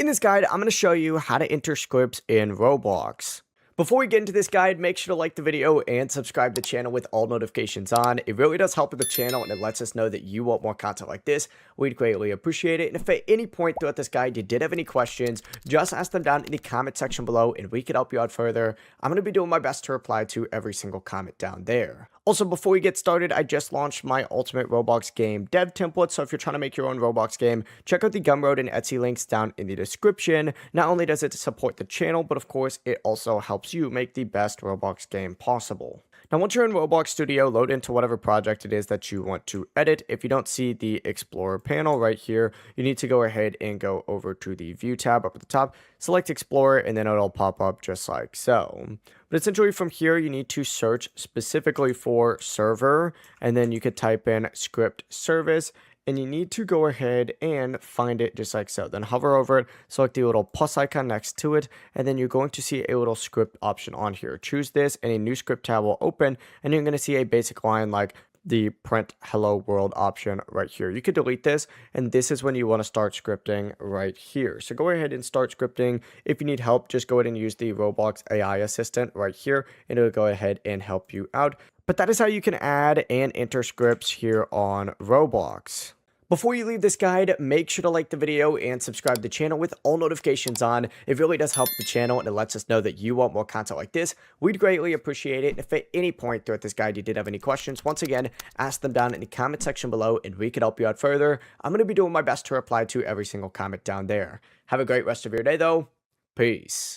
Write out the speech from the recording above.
In this guide, I'm going to show you how to enter scripts in Roblox. Before we get into this guide, make sure to like the video and subscribe to the channel with all notifications on. It really does help with the channel and it lets us know that you want more content like this. We'd greatly appreciate it. And if at any point throughout this guide you did have any questions, just ask them down in the comment section below and we can help you out further. I'm going to be doing my best to reply to every single comment down there. Also, before we get started, I just launched my ultimate Roblox game dev template, so if you're trying to make your own Roblox game, check out the Gumroad and Etsy links down in the description. Not only does it support the channel, but of course, it also helps you make the best Roblox game possible. Now, once you're in Roblox Studio, load into whatever project it is that you want to edit. If you don't see the Explorer panel right here, you need to go ahead and go over to the View tab up at the top, select Explorer, and then it'll pop up just like so. But essentially from here, you need to search specifically for server, and then you could type in script service, and you need to go ahead and find it just like so. Then hover over it, select the little plus icon next to it, and then you're going to see a little script option on here. Choose this, and a new script tab will open, and you're going to see a basic line like the print hello world option right here. You could delete this, and this is when you want to start scripting right here. So go ahead and start scripting. If you need help, just go ahead and use the Roblox AI assistant right here, and it'll go ahead and help you out. But that is how you can add and enter scripts here on Roblox. Before you leave this guide, make sure to like the video and subscribe to the channel with all notifications on. It really does help the channel and it lets us know that you want more content like this. We'd greatly appreciate it. If at any point throughout this guide you did have any questions, once again, ask them down in the comment section below and we can help you out further. I'm going to be doing my best to reply to every single comment down there. Have a great rest of your day though. Peace.